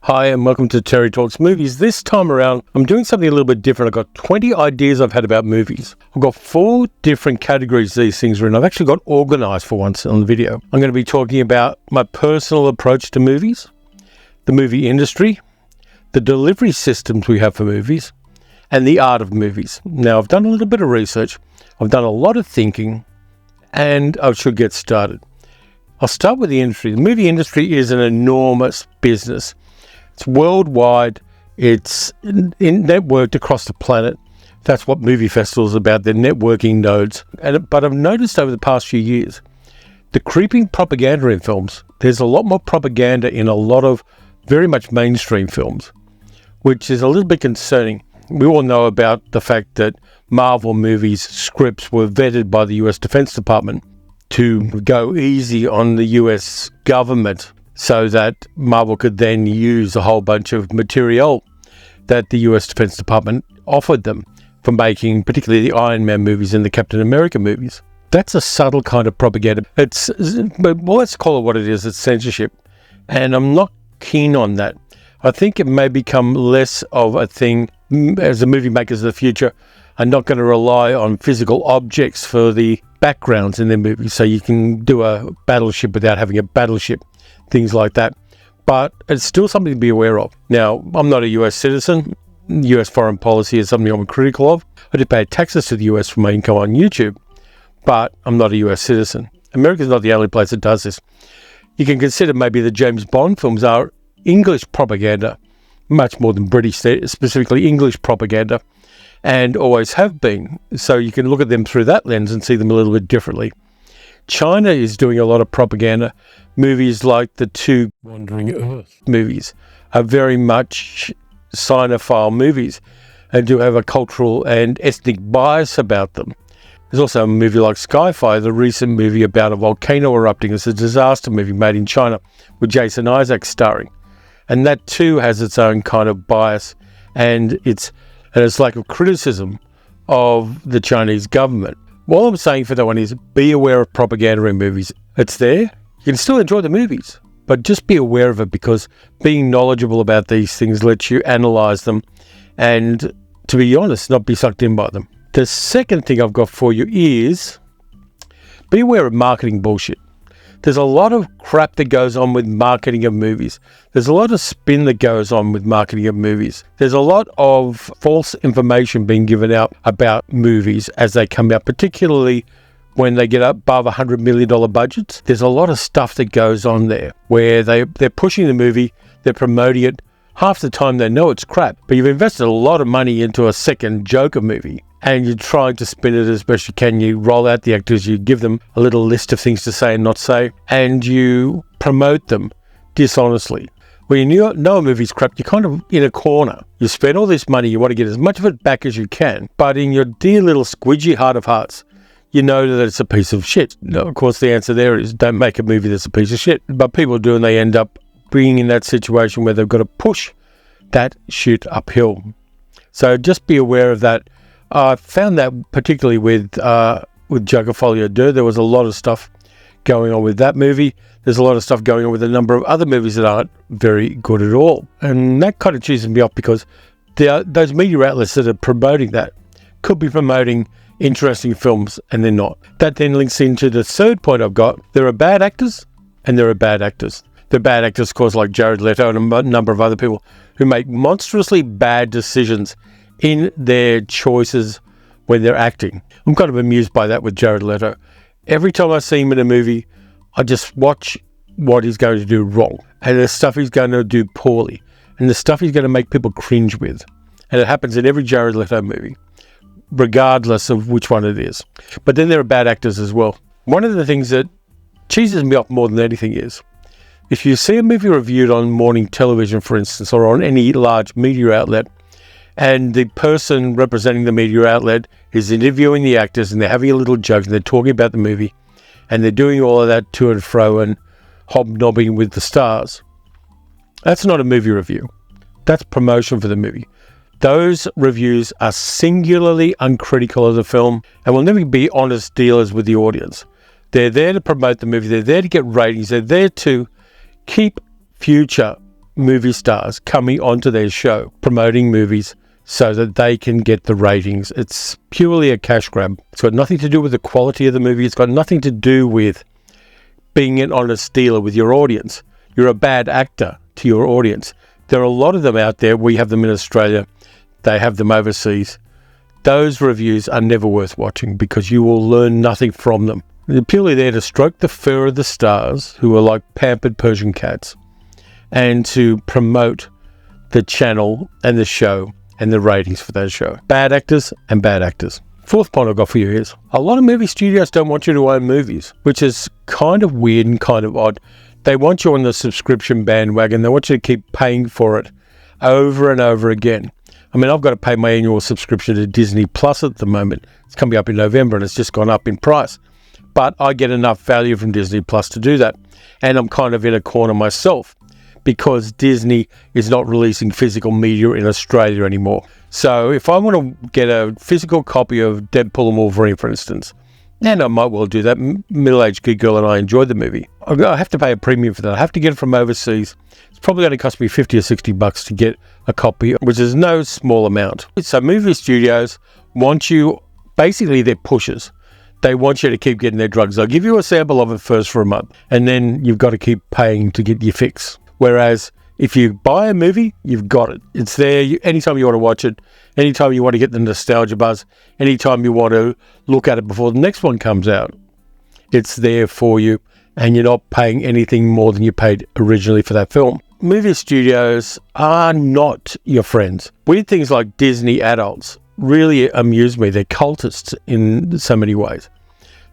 Hi and welcome to Terry Talks Movies. This time around, I'm doing something a little bit different. I've got 20 ideas I've had about movies. I've got 4 different categories these things are in. I've actually got organised for once on the video. I'm going to be talking about my personal approach to movies, the movie industry, the delivery systems we have for movies, and the art of movies. Now, I've done a little bit of research. I've done a lot of thinking, and I should get started. I'll start with the industry. The movie industry is an enormous business. It's worldwide. It's networked across the planet. That's what movie festivals are about. They're networking nodes. But I've noticed over the past few years, the creeping propaganda in films. There's a lot more propaganda in a lot of very much mainstream films, which is a little bit concerning. We all know about the fact that Marvel movies' scripts were vetted by the US Defense Department to go easy on the US government, so that Marvel could then use a whole bunch of material that the US Defense Department offered them for making particularly the Iron Man movies and the Captain America movies. That's a subtle kind of propaganda. Well, let's call it what it is. It's censorship. And I'm not keen on that. I think it may become less of a thing as the movie makers of the future are not going to rely on physical objects for the backgrounds in their movies. So you can do a battleship without having a battleship. Things like that. But it's still something to be aware of. Now, I'm not a US citizen. US foreign policy is something I'm critical of. I do pay taxes to the US for my income on YouTube, but I'm not a US citizen. America's not the only place that does this. You can consider maybe the James Bond films are English propaganda, much more than British, specifically English propaganda, and always have been. So you can look at them through that lens and see them a little bit differently. China is doing a lot of propaganda. Movies like the 2 Wandering Earth movies are very much Sinophile movies and do have a cultural and ethnic bias about them. There's also a movie like Skyfire, the recent movie about a volcano erupting. It's a disaster movie made in China with Jason Isaacs starring. And that too has its own kind of bias and its lack of criticism of the Chinese government. All I'm saying for that one is be aware of propaganda in movies. It's there. You can still enjoy the movies, but just be aware of it, because being knowledgeable about these things lets you analyse them and, to be honest, not be sucked in by them. The second thing I've got for you is be aware of marketing bullshit. There's a lot of crap that goes on with marketing of movies. There's a lot of spin that goes on with marketing of movies. There's a lot of false information being given out about movies as they come out, particularly when they get above $100 million budgets. There's a lot of stuff that goes on there where they're pushing the movie, they're promoting it. Half the time they know it's crap, but you've invested a lot of money into a second Joker movie, and you're trying to spin it as best you can. You roll out the actors, you give them a little list of things to say and not say, and you promote them dishonestly. When you know a movie's crap, you're kind of in a corner. You spend all this money, you want to get as much of it back as you can, but in your dear little squidgy heart of hearts, you know that it's a piece of shit. No, of course, the answer there is don't make a movie that's a piece of shit. But people do, and they end up being in that situation where they've got to push that shit uphill. So just be aware of that. I found that particularly with Joker Folie à Deux, there was a lot of stuff going on with that movie. There's a lot of stuff going on with a number of other movies that aren't very good at all. And that kind of cheeses me off, because those media outlets that are promoting that could be promoting interesting films, and they're not. That then links into the third point I've got. There are bad actors and there are bad actors. The bad actors, of course, like Jared Leto and a number of other people who make monstrously bad decisions in their choices when they're acting. I'm kind of amused by that with Jared Leto. Every time I see him in a movie, I just watch what he's going to do wrong, and the stuff he's going to do poorly, and the stuff he's going to make people cringe with. And it happens in every Jared Leto movie, regardless of which one it is. But then there are bad actors as well. One of the things that cheeses me off more than anything is, if you see a movie reviewed on morning television, for instance, or on any large media outlet, and the person representing the media outlet is interviewing the actors, and they're having a little joke, and they're talking about the movie, and they're doing all of that to and fro and hobnobbing with the stars, that's not a movie review. That's promotion for the movie. Those reviews are singularly uncritical of the film and will never be honest dealers with the audience. They're there to promote the movie. They're there to get ratings. They're there to keep future movie stars coming onto their show, promoting movies so that they can get the ratings. It's purely a cash grab. It's got nothing to do with the quality of the movie. It's got nothing to do with being an honest dealer with your audience. You're a bad actor to your audience. There are a lot of them out there. We have them in Australia. They have them overseas. Those reviews are never worth watching because you will learn nothing from them. They're purely there to stroke the fur of the stars, who are like pampered Persian cats, and to promote the channel and the show and the ratings for that show. Bad actors and bad actors. Fourth point I've got for you is, a lot of movie studios don't want you to own movies, which is kind of weird and kind of odd. They want you on the subscription bandwagon. They want you to keep paying for it over and over again. I mean, I've got to pay my annual subscription to Disney Plus at the moment. It's coming up in November and it's just gone up in price. But I get enough value from Disney Plus to do that. And I'm kind of in a corner myself because Disney is not releasing physical media in Australia anymore. So if I want to get a physical copy of Deadpool and Wolverine, for instance, and I might well do that. Middle-aged good girl and I enjoyed the movie. I have to pay a premium for that. I have to get it from overseas. It's probably going to cost me $50 or $60 to get a copy, which is no small amount. So movie studios want you, basically they're pushers. They want you to keep getting their drugs. They'll give you a sample of it first for a month, and then you've got to keep paying to get your fix. Whereas if you buy a movie, you've got it. It's there anytime you want to watch it, anytime you want to get the nostalgia buzz, anytime you want to look at it before the next one comes out. It's there for you, and you're not paying anything more than you paid originally for that film. Movie studios are not your friends. Weird things like Disney adults really amuse me. They're cultists in so many ways.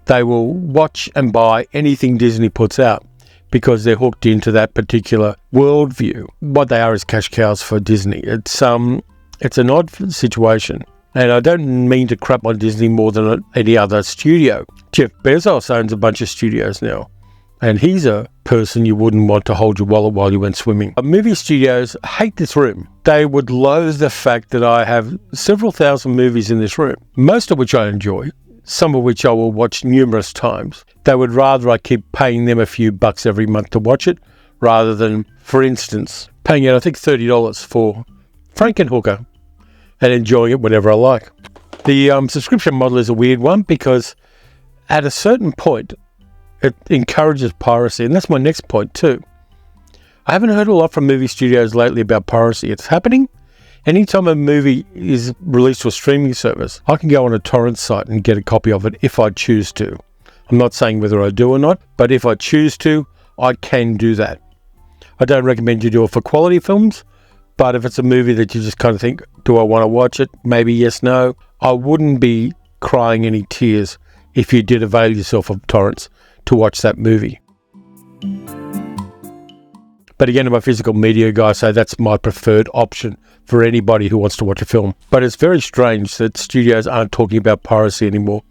They will watch and buy anything Disney puts out because they're hooked into that particular worldview. What they are is cash cows for Disney. It's an odd situation. And I don't mean to crap on Disney more than any other studio. Jeff Bezos owns a bunch of studios now. And he's a person you wouldn't want to hold your wallet while you went swimming. Movie studios hate this room. They would loathe the fact that I have several thousand movies in this room, most of which I enjoy, some of which I will watch numerous times. They would rather I keep paying them a few bucks every month to watch it, rather than, for instance, paying out, I think, $30 for Frankenhooker and enjoying it whenever I like. The subscription model is a weird one because at a certain point, it encourages piracy, and that's my next point too. I haven't heard a lot from movie studios lately about piracy. It's happening. Anytime a movie is released to a streaming service, I can go on a torrent site and get a copy of it if I choose to. I'm not saying whether I do or not, but if I choose to, I can do that. I don't recommend you do it for quality films, but if it's a movie that you just kind of think, do I want to watch it? Maybe yes, no. I wouldn't be crying any tears if you did avail yourself of torrents to watch that movie. But again, I'm a physical media guy, so that's my preferred option for anybody who wants to watch a film. But it's very strange that studios aren't talking about piracy anymore,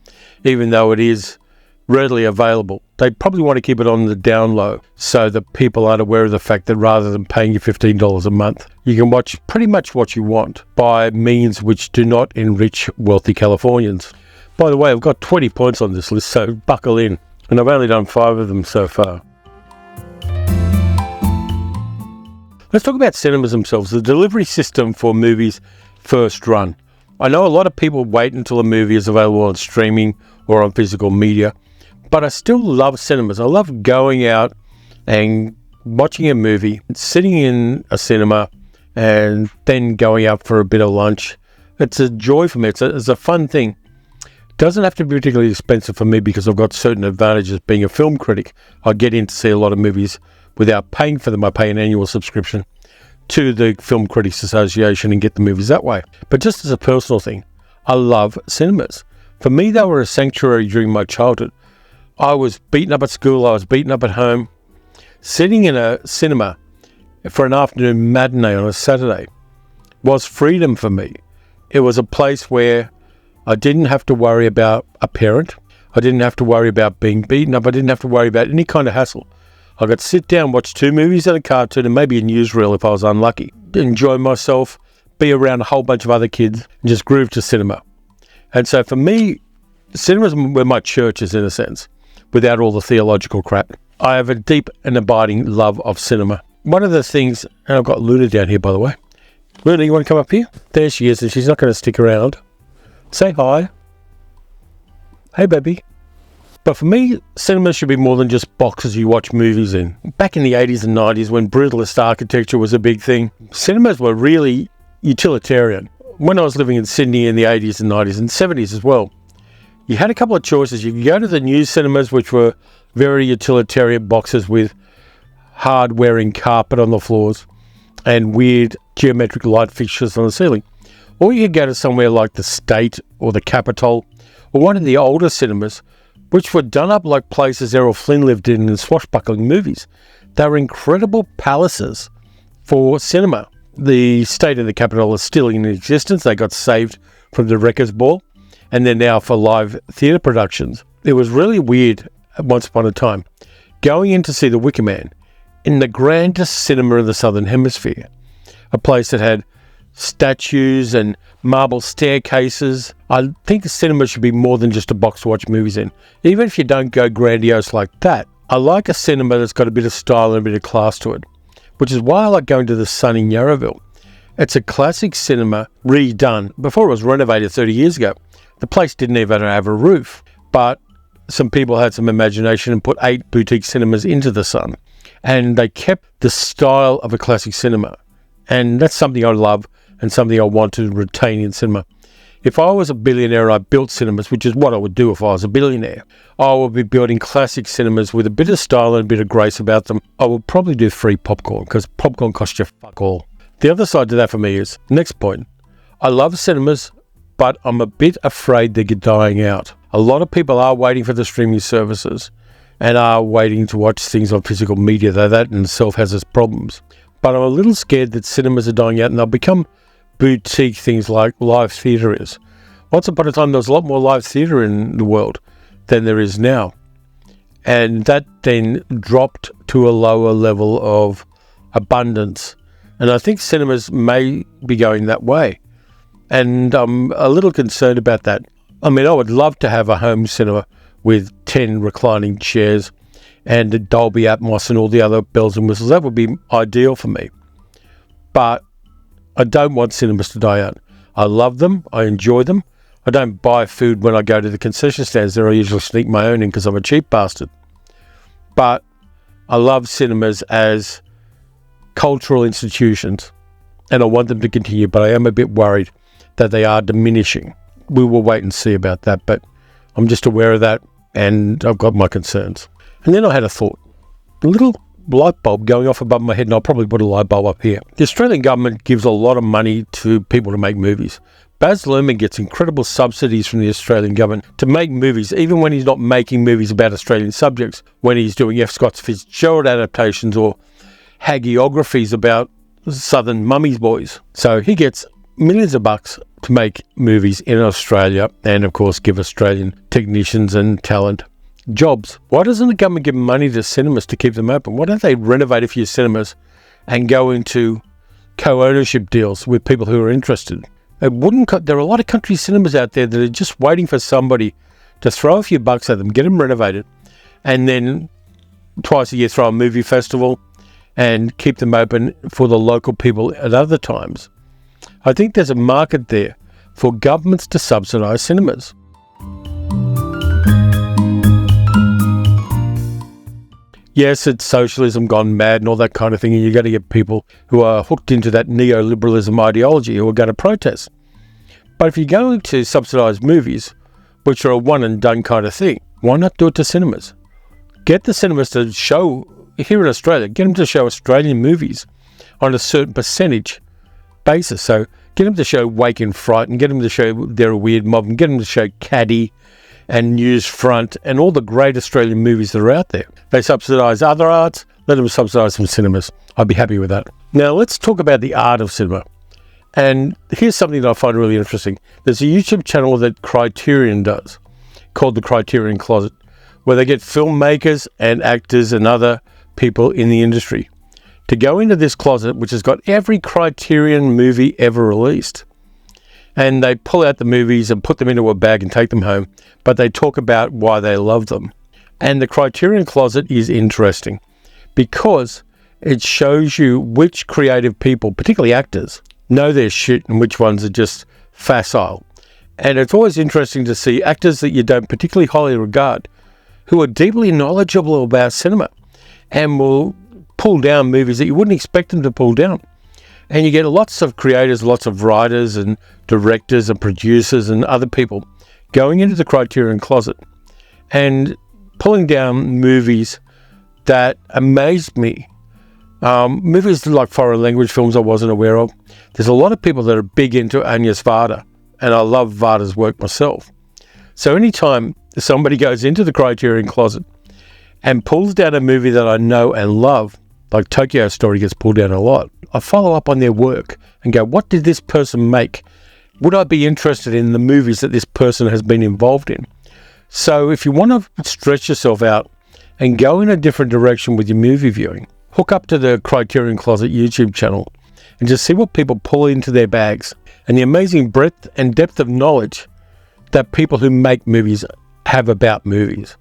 even though it is readily available. They probably want to keep it on the down low so that people aren't aware of the fact that rather than paying you $15 a month, you can watch pretty much what you want by means which do not enrich wealthy Californians. By the way, I've got 20 points on this list, so buckle in. And I've only done 5 of them so far. Let's talk about cinemas themselves. The delivery system for movies first run. I know a lot of people wait until a movie is available on streaming or on physical media, but I still love cinemas. I love going out and watching a movie, sitting in a cinema, and then going out for a bit of lunch. It's a joy for me. It's a fun thing. Doesn't have to be particularly expensive for me because I've got certain advantages being a film critic. I get in to see a lot of movies without paying for them. I pay an annual subscription to the Film Critics Association and get the movies that way. But just as a personal thing, I love cinemas. For me, they were a sanctuary during my childhood. I was beaten up at school. I was beaten up at home. Sitting in a cinema for an afternoon matinee on a Saturday was freedom for me. It was a place where I didn't have to worry about a parent. I didn't have to worry about being beaten up. I didn't have to worry about any kind of hassle. I could sit down, watch 2 movies and a cartoon and maybe a newsreel if I was unlucky. Enjoy myself, be around a whole bunch of other kids and just groove to cinema. And so for me, cinemas were my churches in a sense, without all the theological crap. I have a deep and abiding love of cinema. one of the things, and I've got Luna down here, by the way. Luna, you want to come up here? There she is, and she's not going to stick around. Say hi. Hey, baby. But for me, cinema should be more than just boxes you watch movies in. Back in the 80s and 90s, when brutalist architecture was a big thing, cinemas were really utilitarian. When I was living in Sydney in the 80s and 90s and 70s as well, you had a couple of choices. You could go to the new cinemas, which were very utilitarian boxes with hard-wearing carpet on the floors and weird geometric light fixtures on the ceiling. Or you could go to somewhere like the State or the Capitol or one of the older cinemas, which were done up like places Errol Flynn lived in swashbuckling movies. They were incredible palaces for cinema. The State and the Capitol are still in existence. They got saved from the Wreckers Ball, and they're now for live theatre productions. It was really weird once upon a time going in to see The Wicker Man in the grandest cinema in the Southern Hemisphere, a place that had statues and marble staircases. I think the cinema should be more than just a box to watch movies in, even if you don't go grandiose like that. I like a cinema that's got a bit of style and a bit of class to it, which is why I like going to the Sun in Yarraville. It's a classic cinema redone. Before it was renovated 30 years ago, the place didn't even have a roof, but some people had some imagination and put 8 boutique cinemas into the Sun, and they kept the style of a classic cinema. And that's something I love and something I want to retain in cinema. If I was a billionaire and I built cinemas, which is what I would do if I was a billionaire, I would be building classic cinemas with a bit of style and a bit of grace about them. I would probably do free popcorn, because popcorn costs you fuck all. The other side to that for me is, next point, I love cinemas, but I'm a bit afraid they're dying out. A lot of people are waiting for the streaming services and are waiting to watch things on physical media, though that in itself has its problems. But I'm a little scared that cinemas are dying out and they'll become boutique things like live theatre is. Once upon a time, there was a lot more live theatre in the world than there is now. And that then dropped to a lower level of abundance. And I think cinemas may be going that way. And I'm a little concerned about that. I mean, I would love to have a home cinema with 10 reclining chairs and a Dolby Atmos and all the other bells and whistles. That would be ideal for me. But I don't want cinemas to die out. I love them. I enjoy them. I don't buy food when I go to the concession stands there. I usually sneak my own in because I'm a cheap bastard. But I love cinemas as cultural institutions, and I want them to continue, but I am a bit worried that they are diminishing. We will wait and see about that, but I'm just aware of that, and I've got my concerns. And then I had a thought. A little light bulb going off above my head, and I'll probably put a light bulb up here. The Australian government gives a lot of money to people to make movies. Baz Luhrmann gets incredible subsidies from the Australian government to make movies, even when he's not making movies about Australian subjects, when he's doing F. Scott Fitzgerald adaptations or hagiographies about Southern Mummies Boys. So he gets millions of bucks to make movies in Australia and, of course, give Australian technicians and talent jobs. Why doesn't the government give money to cinemas to keep them open? Why don't they renovate a few cinemas and go into co-ownership deals with people who are interested? There are a lot of country cinemas out there that are just waiting for somebody to throw a few bucks at them, get them renovated, and then twice a year throw a movie festival and keep them open for the local people at other times. I think there's a market there for governments to subsidise cinemas. Yes, it's socialism gone mad and all that kind of thing, and you're going to get people who are hooked into that neoliberalism ideology who are going to protest. But if you're going to subsidise movies, which are a one-and-done kind of thing, why not do it to cinemas? Get the cinemas to show, here in Australia, get them to show Australian movies on a certain percentage basis. So get them to show Wake in Fright, and get them to show They're a Weird Mob, and get them to show Caddy and Newsfront and all the great Australian movies that are out there. They subsidise other arts, let them subsidise some cinemas. I'd be happy with that. Now let's talk about the art of cinema. And here's something that I find really interesting. There's a YouTube channel that Criterion does called the Criterion Closet, where they get filmmakers and actors and other people in the industry to go into this closet, which has got every Criterion movie ever released. And they pull out the movies and put them into a bag and take them home, but they talk about why they love them. And the Criterion Closet is interesting because it shows you which creative people, particularly actors, know their shit and which ones are just facile. And it's always interesting to see actors that you don't particularly highly regard who are deeply knowledgeable about cinema and will pull down movies that you wouldn't expect them to pull down. And you get lots of creators, lots of writers and directors and producers and other people going into the Criterion Closet and pulling down movies that amazed me. Movies like foreign language films I wasn't aware of. There's a lot of people that are big into Agnes Varda, and I love Varda's work myself. So anytime somebody goes into the Criterion Closet and pulls down a movie that I know and love, like Tokyo Story gets pulled down a lot, I follow up on their work and go, what did this person make? Would I be interested in the movies that this person has been involved in? So if you want to stretch yourself out and go in a different direction with your movie viewing, hook up to the Criterion Closet YouTube channel and just see what people pull into their bags and the amazing breadth and depth of knowledge that people who make movies have about movies.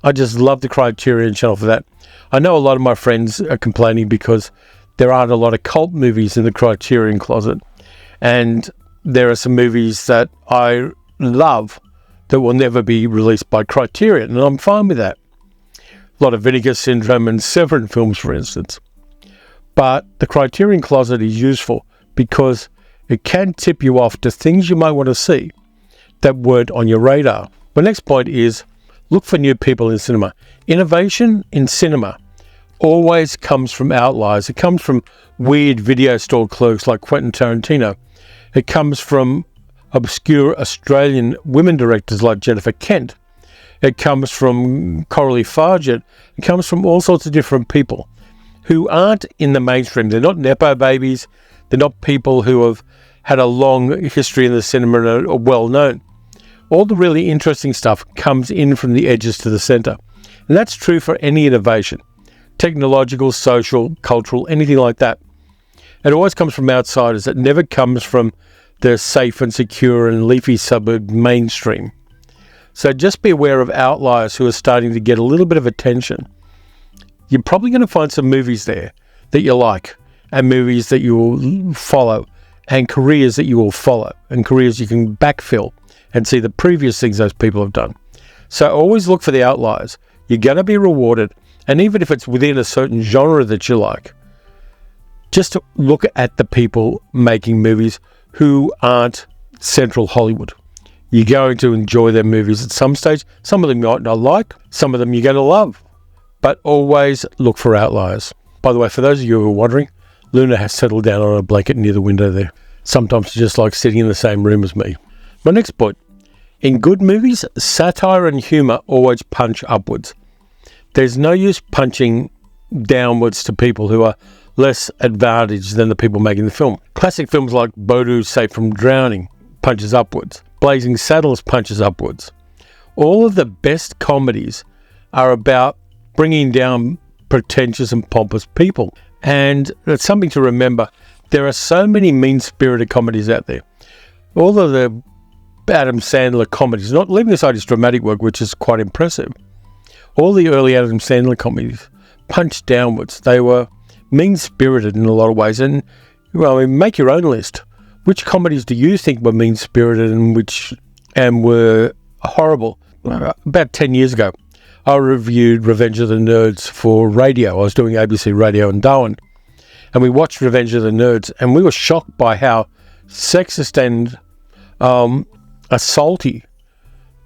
I just love the Criterion channel for that. I know a lot of my friends are complaining because there aren't a lot of cult movies in the Criterion Closet, and there are some movies that I love that will never be released by Criterion, and I'm fine with that. A lot of Vinegar Syndrome and Severin films, for instance. But the Criterion Closet is useful because it can tip you off to things you might want to see that weren't on your radar. My next point is look for new people in cinema. Innovation in cinema always comes from outliers. It comes from weird video store clerks like Quentin Tarantino. It comes from obscure Australian women directors like Jennifer Kent. It comes from Coralie Fargett. It comes from all sorts of different people who aren't in the mainstream. They're not Nepo babies. They're not people who have had a long history in the cinema and are well known. All the really interesting stuff comes in from the edges to the center. And that's true for any innovation. Technological, social, cultural, anything like that. It always comes from outsiders. It never comes from the safe and secure and leafy suburb mainstream. So just be aware of outliers who are starting to get a little bit of attention. You're probably going to find some movies there that you like, and movies that you will follow, and careers that you will follow, and careers you can backfill and see the previous things those people have done. So always look for the outliers. You're going to be rewarded, and even if it's within a certain genre that you like, just look at the people making movies who aren't central Hollywood. You're going to enjoy their movies at some stage. Some of them you might not like, some of them you're going to love, but always look for outliers. By the way, for those of you who are wondering, Luna has settled down on a blanket near the window there. Sometimes she just likes sitting in the same room as me. My next point, in good movies, satire and humour always punch upwards. There's no use punching downwards to people who are less advantaged than the people making the film. Classic films like Bodu Safe from Drowning punches upwards. Blazing Saddles punches upwards. All of the best comedies are about bringing down pretentious and pompous people. And it's something to remember. There are so many mean-spirited comedies out there. All of the Adam Sandler comedies, not leaving aside his dramatic work, which is quite impressive. All the early Adam Sandler comedies punched downwards. They were mean-spirited in a lot of ways. And, well, I mean, make your own list. Which comedies do you think were mean-spirited and were horrible? About 10 years ago, I reviewed Revenge of the Nerds for radio. I was doing ABC Radio in Darwin. And we watched Revenge of the Nerds, and we were shocked by how sexist and assaulty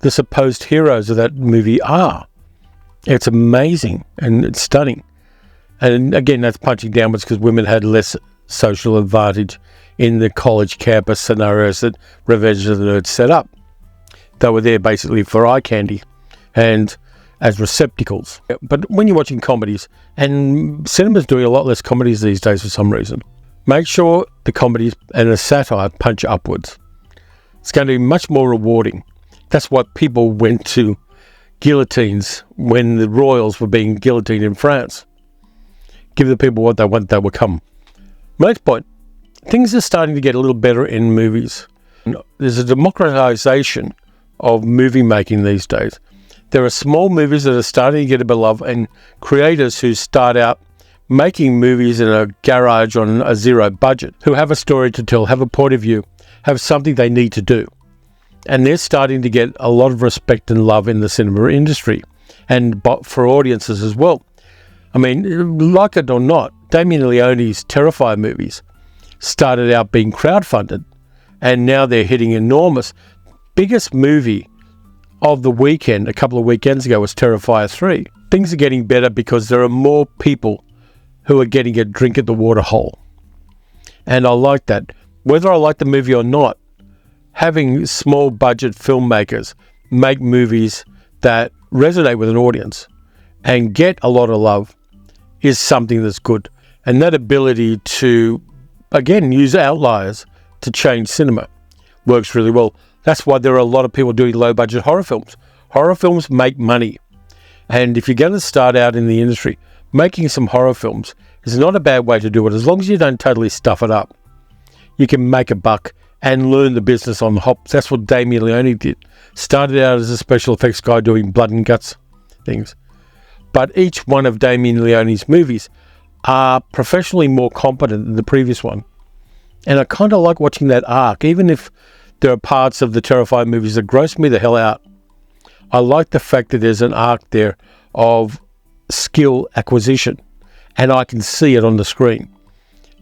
the supposed heroes of that movie are. It's amazing and it's stunning. And again, that's punching downwards because women had less social advantage in the college campus scenarios that Revenge of the Nerds set up. They were there basically for eye candy and as receptacles. But when you're watching comedies, and cinema's doing a lot less comedies these days for some reason, make sure the comedies and the satire punch upwards. It's going to be much more rewarding. That's why people went to guillotines when the royals were being guillotined in France. Give the people what they want, they will come. My next point, things are starting to get a little better in movies. There's a democratization of movie making these days. There are small movies that are starting to get a bit of love, and creators who start out making movies in a garage on a zero budget, who have a story to tell, have a point of view, have something they need to do. And they're starting to get a lot of respect and love in the cinema industry and for audiences as well. I mean, like it or not, Damien Leone's Terrifier movies started out being crowdfunded, and now they're hitting enormous. Biggest movie of the weekend, a couple of weekends ago, was Terrifier 3. Things are getting better because there are more people who are getting a drink at the water hole. And I like that. Whether I like the movie or not, having small budget filmmakers make movies that resonate with an audience and get a lot of love is something that's good. And that ability to, again, use outliers to change cinema works really well. That's why there are a lot of people doing low budget horror films. Horror films make money. And if you're going to start out in the industry, making some horror films is not a bad way to do it. As long as you don't totally stuff it up, you can make a buck and learn the business on the hop. That's what Damien Leone did. Started out as a special effects guy doing blood and guts things. But each one of Damien Leone's movies are professionally more competent than the previous one. And I kind of like watching that arc, even if there are parts of the Terrifier movies that gross me the hell out. I like the fact that there's an arc there of skill acquisition, and I can see it on the screen.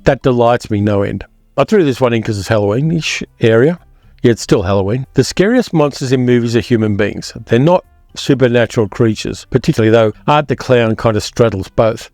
That delights me no end. I threw this one in because it's Halloween-ish area. Yeah, it's still Halloween. The scariest monsters in movies are human beings. They're not supernatural creatures, particularly though Art the Clown kind of straddles both.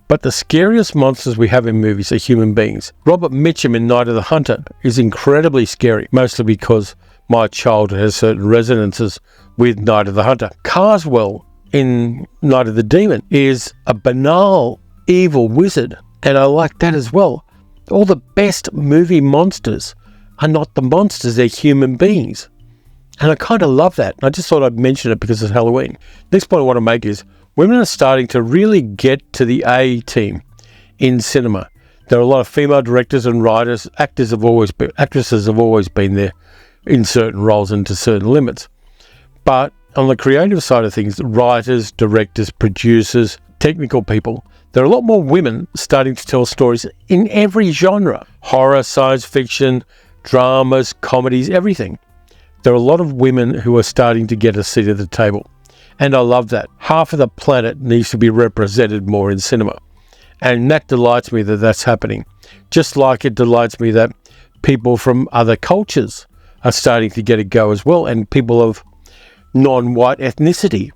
But the scariest monsters we have in movies are human beings. Robert Mitchum in Night of the Hunter is incredibly scary, mostly because my childhood has certain resonances with Night of the Hunter. Carswell in Night of the Demon is a banal, evil wizard, and I like that as well. All the best movie monsters are not the monsters, they're human beings. And I kind of love that. I just thought I'd mention it because it's Halloween. Next point I want to make is women are starting to really get to the A team in cinema. There are a lot of female directors and writers. Actresses have always been there in certain roles and to certain limits. But on the creative side of things, writers, directors, producers, technical people, there are a lot more women starting to tell stories in every genre. Horror, science fiction, dramas, comedies, everything. There are a lot of women who are starting to get a seat at the table. And I love that. Half of the planet needs to be represented more in cinema. And that delights me that that's happening. Just like it delights me that people from other cultures are starting to get a go as well. And people of non-white ethnicity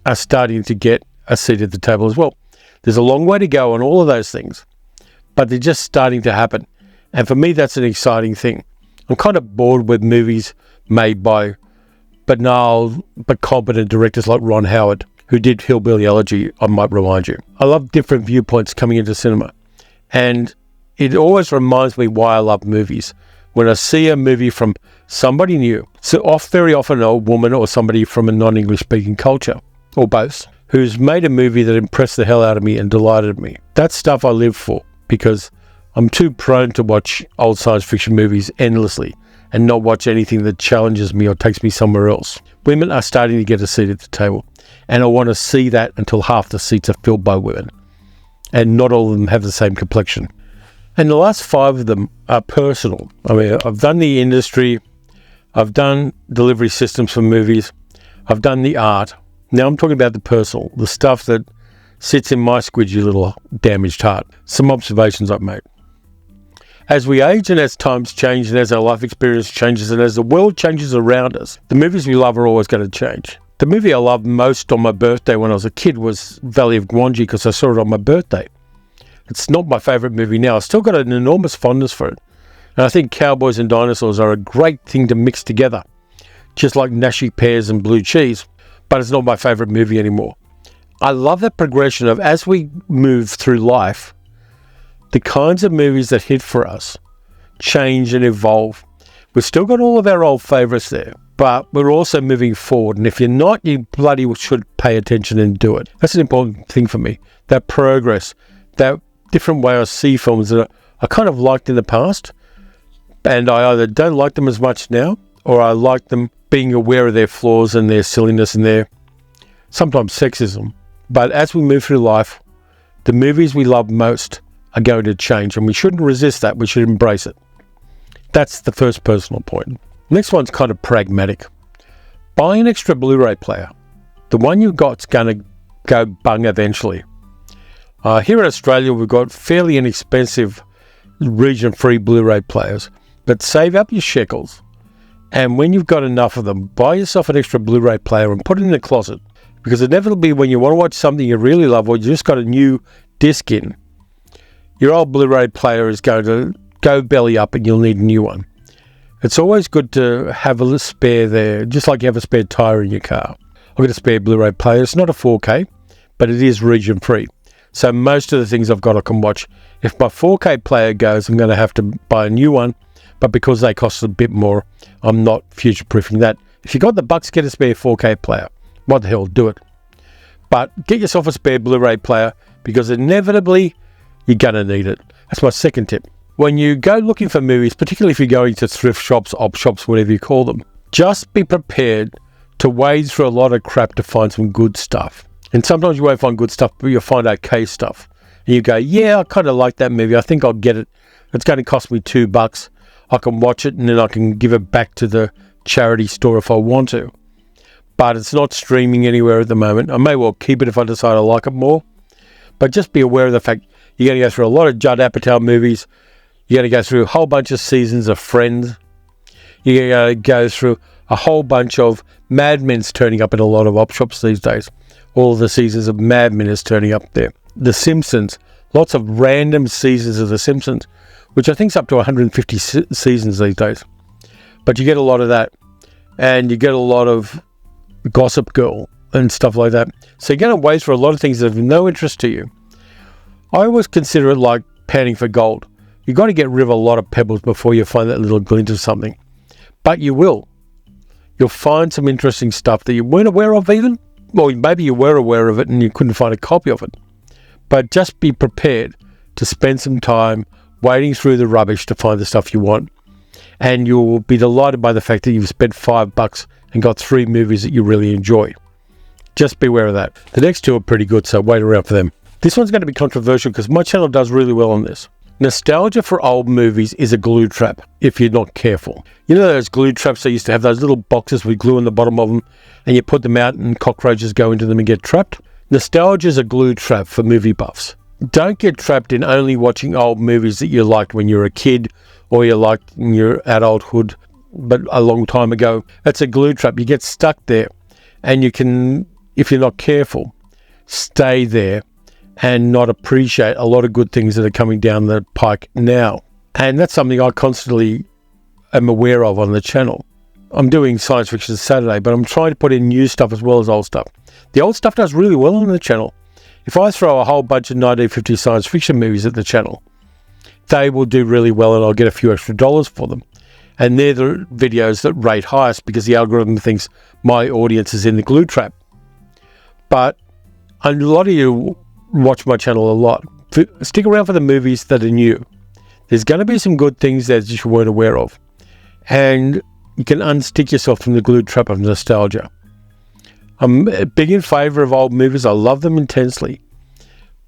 are starting to get a seat at the table as well. There's a long way to go on all of those things, but they're just starting to happen. And for me, that's an exciting thing. I'm kind of bored with movies made by banal but competent directors like Ron Howard, who did Hillbilly Elegy, I might remind you. I love different viewpoints coming into cinema. And it always reminds me why I love movies. When I see a movie from somebody new, very often a woman or somebody from a non-English speaking culture, or both, who's made a movie that impressed the hell out of me and delighted me. That's stuff I live for, because I'm too prone to watch old science fiction movies endlessly and not watch anything that challenges me or takes me somewhere else. Women are starting to get a seat at the table, and I want to see that until half the seats are filled by women, and not all of them have the same complexion. And the last 5 of them are personal. I mean, I've done the industry, I've done delivery systems for movies, I've done the art. Now I'm talking about the personal, the stuff that sits in my squidgy little damaged heart. Some observations I've made. As we age and as times change and as our life experience changes and as the world changes around us, the movies we love are always going to change. The movie I loved most on my birthday when I was a kid was Valley of Gwangi because I saw it on my birthday. It's not my favourite movie now. I've still got an enormous fondness for it. And I think cowboys and dinosaurs are a great thing to mix together, just like Nashi pears and blue cheese. But it's not my favourite movie anymore. I love that progression of as we move through life, the kinds of movies that hit for us change and evolve. We've still got all of our old favourites there, but we're also moving forward. And if you're not, you bloody should pay attention and do it. That's an important thing for me. That progress, that different way I see films that I kind of liked in the past, and I either don't like them as much now, or I like them being aware of their flaws and their silliness and their sometimes sexism. But as we move through life, The movies we love most are going to change, and we shouldn't resist that. We should embrace it. That's the first personal point. Next one's kind of pragmatic. Buy an extra Blu Ray player. The one you've got's going to go bung eventually. Here in Australia, we've got fairly inexpensive region-free Blu Ray players, but save up your shekels, and when you've got enough of them, buy yourself an extra Blu Ray player and put it in the closet, because inevitably when you want to watch something you really love, or you just got a new disc in, your old Blu Ray player is going to go belly up and you'll need a new one. It's always good to have a little spare there, just like you have a spare tyre in your car. I've got a spare Blu Ray player. It's not a 4K, but it is region free. So most of the things I've got I can watch. If my 4K player goes, I'm going to have to buy a new one, but because they cost a bit more, I'm not future-proofing that. If you got the bucks, get a spare 4K player. What the hell, do it. But get yourself a spare Blu Ray player, because inevitably you're going to need it. That's my second tip. When you go looking for movies, particularly if you're going to thrift shops, op shops, whatever you call them, just be prepared to wade through a lot of crap to find some good stuff. And sometimes you won't find good stuff, but you'll find okay stuff. And you go, yeah, I kind of like that movie. I think I'll get it. It's going to cost me $2. I can watch it and then I can give it back to the charity store if I want to. But it's not streaming anywhere at the moment. I may well keep it if I decide I like it more. But just be aware of the fact you're going to go through a lot of Judd Apatow movies. You're going to go through a whole bunch of seasons of Friends. You're going to go through a whole bunch of Mad Men's turning up in a lot of op shops these days. All the seasons of Mad Men is turning up there. The Simpsons, lots of random seasons of The Simpsons, which I think is up to 150 seasons these days. But you get a lot of that. And you get a lot of Gossip Girl and stuff like that. So you're going to wade through a lot of things that have no interest to you. I always consider it like panning for gold. You've got to get rid of a lot of pebbles before you find that little glint of something. But you will. You'll find some interesting stuff that you weren't aware of even. Or maybe you were aware of it and you couldn't find a copy of it. But just be prepared to spend some time wading through the rubbish to find the stuff you want. And you'll be delighted by the fact that you've spent $5 and got 3 movies that you really enjoy. Just be aware of that. The next 2 are pretty good, so wait around for them. This one's going to be controversial because my channel does really well on this. Nostalgia for old movies is a glue trap if you're not careful. You know those glue traps, they used to have those little boxes with glue in the bottom of them, and you put them out and cockroaches go into them and get trapped? Nostalgia is a glue trap for movie buffs. Don't get trapped in only watching old movies that you liked when you were a kid or you liked in your adulthood, but a long time ago. That's a glue trap. You get stuck there, and you can, if you're not careful, stay there and not appreciate a lot of good things that are coming down the pike now. And that's something I constantly am aware of on the channel. I'm doing Science Fiction Saturday, but I'm trying to put in new stuff as well as old stuff. The old stuff does really well on the channel. If I throw a whole bunch of 1950s science fiction movies at the channel, they will do really well and I'll get a few extra dollars for them. And they're the videos that rate highest because the algorithm thinks my audience is in the glue trap. But a lot of you watch my channel a lot. Stick around for the movies that are new. There's going to be some good things that you weren't aware of. And you can unstick yourself from the glue trap of nostalgia. I'm big in favour of old movies. I love them intensely.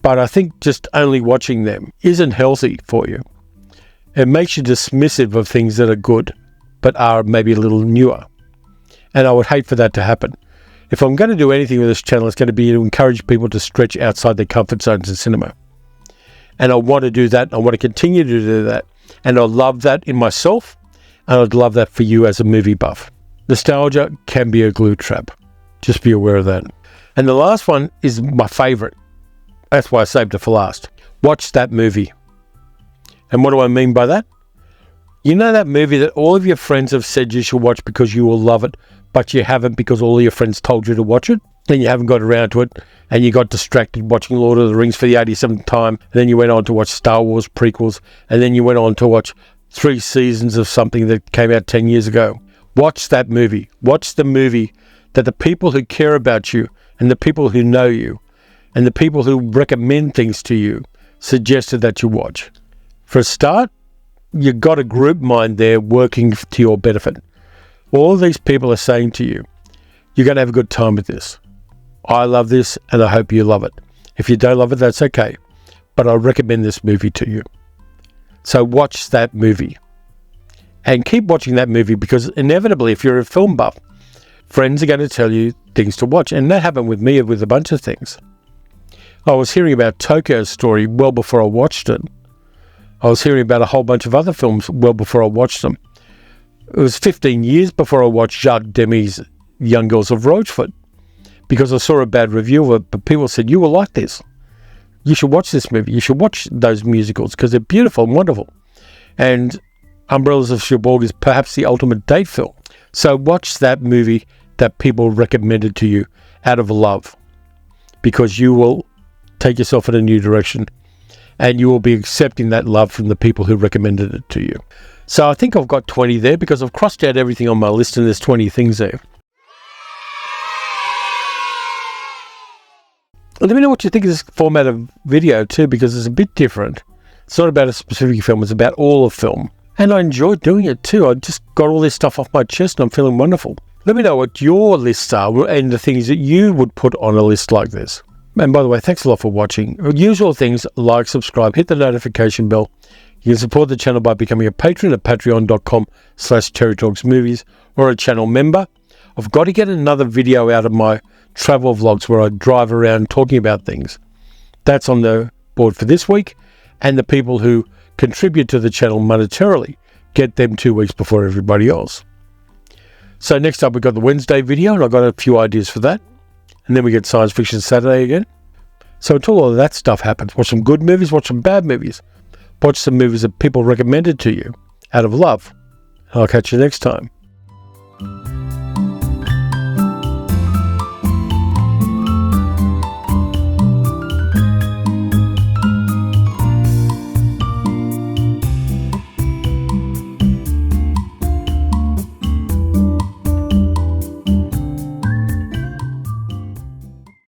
But I think just only watching them isn't healthy for you. It makes you dismissive of things that are good, but are maybe a little newer. And I would hate for that to happen. If I'm going to do anything with this channel, it's going to be to encourage people to stretch outside their comfort zones in cinema. And I want to do that. I want to continue to do that. And I love that in myself. And I'd love that for you as a movie buff. Nostalgia can be a glue trap. Just be aware of that. And the last one is my favourite. That's why I saved it for last. Watch that movie. And what do I mean by that? You know that movie that all of your friends have said you should watch because you will love it, but you haven't because all of your friends told you to watch it, and you haven't got around to it, and you got distracted watching Lord of the Rings for the 87th time, and then you went on to watch Star Wars prequels, and then you went on to watch 3 seasons of something that came out 10 years ago. Watch that movie. Watch the movie that the people who care about you, and the people who know you, and the people who recommend things to you suggested that you watch. For a start, you've got a group mind there working to your benefit. All these people are saying to you, you're going to have a good time with this. I love this and I hope you love it. If you don't love it, that's okay. but I recommend this movie to you. So watch that movie. And keep watching that movie, because inevitably, if you're a film buff, friends are going to tell you things to watch. And that happened with me with a bunch of things. I was hearing about Tokyo Story well before I watched it. I was hearing about a whole bunch of other films well before I watched them. It was 15 years before I watched Jacques Demy's Young Girls of Rochefort, because I saw a bad review of it, but people said, you will like this. You should watch this movie. You should watch those musicals because they're beautiful and wonderful. And Umbrellas of Cherbourg is perhaps the ultimate date film. So watch that movie that people recommended to you out of love, because you will take yourself in a new direction and you will be accepting that love from the people who recommended it to you. So I think I've got 20 there because I've crossed out everything on my list and there's 20 things there. Let me know what you think of this format of video too, because it's a bit different. It's not about a specific film, it's about all of film. And I enjoyed doing it too. I just got all this stuff off my chest and I'm feeling wonderful. Let me know what your lists are and the things that you would put on a list like this. And by the way, thanks a lot for watching. Usual things, like, subscribe, hit the notification bell. You can support the channel by becoming a patron at patreon.com/terrytalksmovies or a channel member. I've got to get another video out of my travel vlogs where I drive around talking about things. That's on the board for this week. And the people who contribute to the channel monetarily get them 2 weeks before everybody else. So next up, we've got the Wednesday video, and I've got a few ideas for that. And then we get Science Fiction Saturday again. So until all of that stuff happens, watch some good movies, watch some bad movies. Watch some movies that people recommended to you out of love. I'll catch you next time.